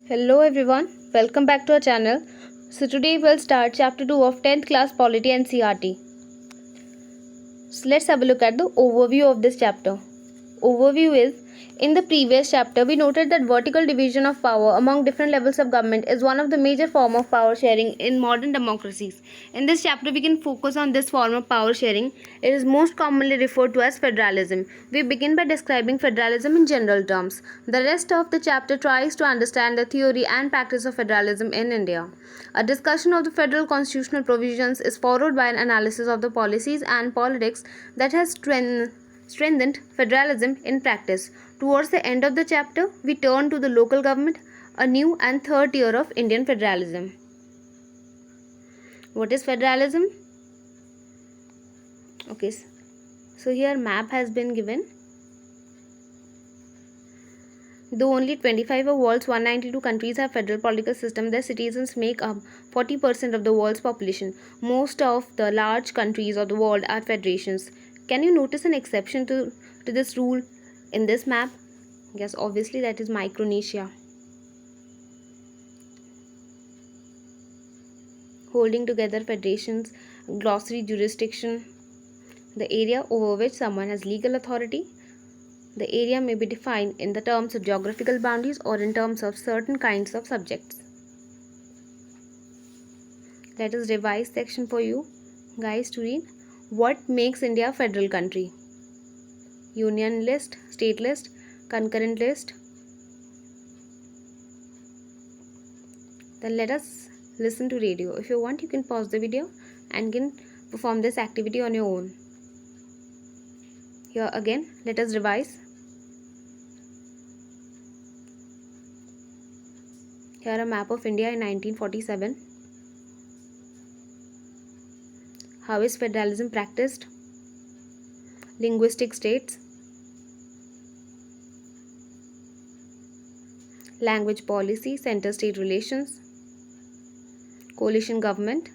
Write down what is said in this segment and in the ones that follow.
Hello everyone, welcome back to our channel. So today we'll start chapter 2 of 10th class polity and CRT. So let's have a look at the overview of this chapter. Overview is, in the previous chapter we noted that vertical division of power among different levels of government is one of the major form of power sharing in modern democracies. In this chapter we can focus on this form of power sharing. It is most commonly referred to as federalism. We begin by describing federalism in general terms. The rest of the chapter tries to understand the theory and practice of federalism in India. A discussion of the federal constitutional provisions is followed by an analysis of the policies and politics that has strengthened federalism in practice. Towards the end of the chapter, we turn to the local government, a new and third tier of Indian federalism. What is federalism? Okay, so here map has been given. Though only 25 of world's 192 countries have federal political system, their citizens make up 40% of the world's population. Most of the large countries of the world are federations. Can you notice an exception to this rule in this map? Yes, obviously that is Micronesia. Holding together federations, glossary jurisdiction, the area over which someone has legal authority. The area may be defined in the terms of geographical boundaries or in terms of certain kinds of subjects. Let us revise section for you guys to read. What makes India a federal country? Union list, state list, concurrent list. Then let us listen to radio. If you want, you can pause the video and can perform this activity on your own. Here again, let us revise. Here a map of India in 1947. How is federalism practiced? Linguistic states. Language policy, center-state relations. Coalition government.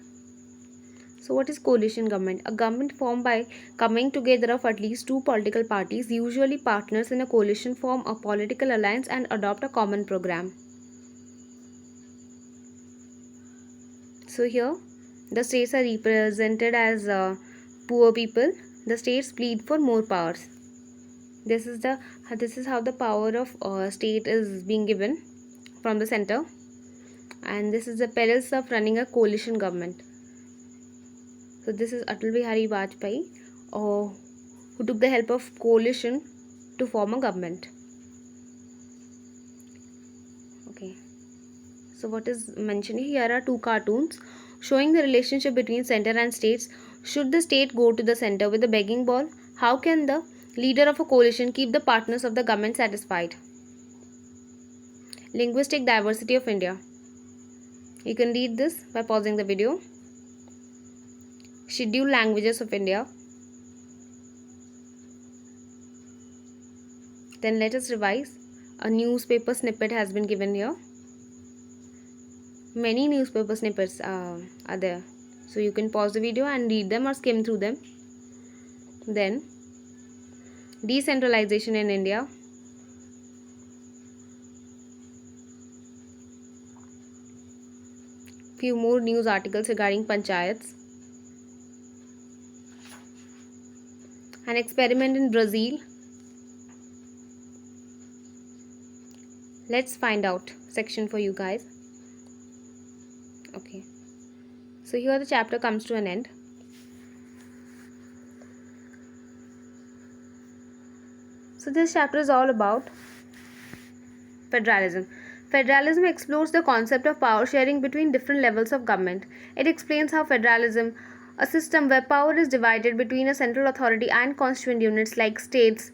So what is coalition government? A government formed by coming together of at least two political parties, usually partners in a coalition, form a political alliance and adopt a common program. So here the states are represented as poor people. The states plead for more powers. This is how the power of state is being given from the center, and this is the perils of running a coalition government. So this is Atal Bihari Vajpayee, who took the help of coalition to form a government. Okay. So what is mentioned here are two cartoons showing the relationship between center and states. Should the state go to the center with a begging bowl, how can the leader of a coalition keep the partners of the government satisfied? Linguistic diversity of India. You can read this by pausing the video. Scheduled languages of India. Then let us revise. A newspaper snippet has been given here. Many newspaper snippets are there, so you can pause the video and read them or skim through them. Then decentralization in India. Few more news articles regarding panchayats. An experiment in Brazil. Let's find out section for you guys. Okay, so here the chapter comes to an end. So this chapter is all about federalism. Federalism explores the concept of power sharing between different levels of government. It explains how federalism, a system where power is divided between a central authority and constituent units like states,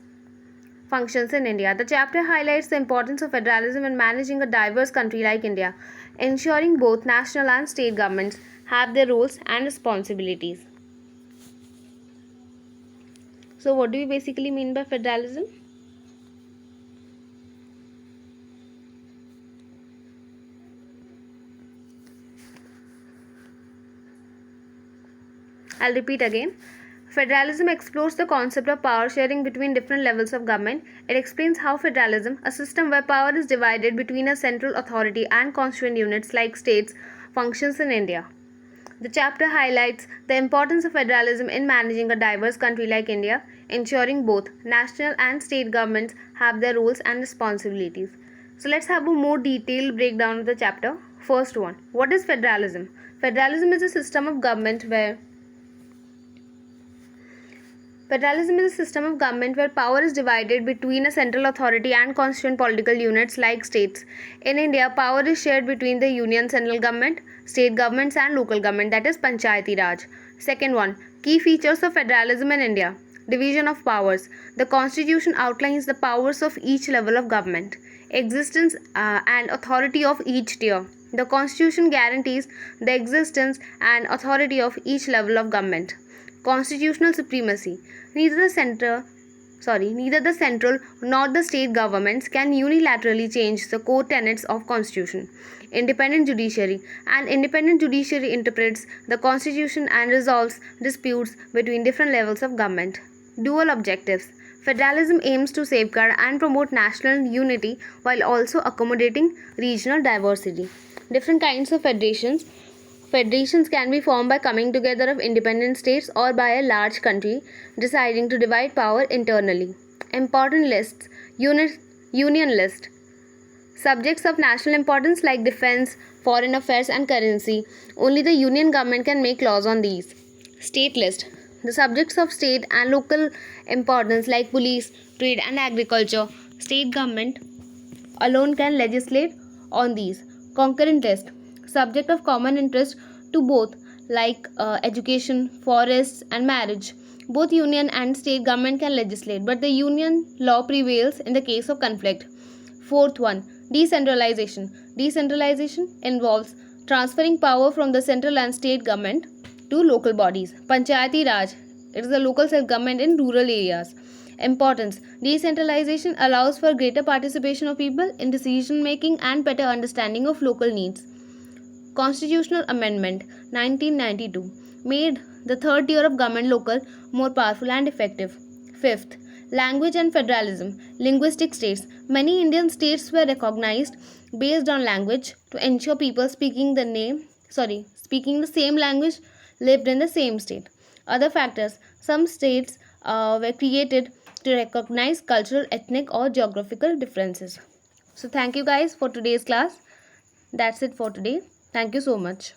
functions in India. The chapter highlights the importance of federalism in managing a diverse country like India, ensuring both national and state governments have their roles and responsibilities. So what do we basically mean by federalism? I'll repeat again. Federalism explores the concept of power sharing between different levels of government. It explains how federalism, a system where power is divided between a central authority and constituent units like states, functions in India. The chapter highlights the importance of federalism in managing a diverse country like India, ensuring both national and state governments have their roles and responsibilities. So let's have a more detailed breakdown of the chapter. First one, what is federalism? Federalism is a system of government where power is divided between a central authority and constituent political units like states. In India, power is shared between the union central government, state governments and local government, that is Panchayati Raj. Second one, key features of federalism in India. Division of powers. The constitution outlines the powers of each level of government. Existence and authority of each tier. The constitution guarantees the existence and authority of each level of government. Constitutional supremacy. Neither the central nor the state governments can unilaterally change the core tenets of constitution. Independent judiciary. An independent judiciary interprets the constitution and resolves disputes between different levels of government. Dual objectives. Federalism aims to safeguard and promote national unity while also accommodating regional diversity. Different kinds of federations. Federations can be formed by coming together of independent states or by a large country deciding to divide power internally. Important lists. Union list. Subjects of national importance like defense, foreign affairs and currency. Only the union government can make laws on these. State list. The subjects of state and local importance like police, trade and agriculture. State government alone can legislate on these. Concurrent list. Subject of common interest to both like education, forests and marriage. Both union and state government can legislate, but the union law prevails in the case of conflict. Fourth one, decentralization. Decentralization involves transferring power from the central and state government to local bodies. Panchayati Raj, it is the local self-government in rural areas. Importance. Decentralization allows for greater participation of people in decision making and better understanding of local needs. Constitutional Amendment 1992 made the third tier of government local more powerful and effective. Fifth, language and federalism. Linguistic states. Many Indian states were recognized based on language to ensure people speaking the same language lived in the same state. Other factors. Some states were created to recognize cultural, ethnic or geographical differences. So thank you guys for today's class. That's it for today. Thank you so much.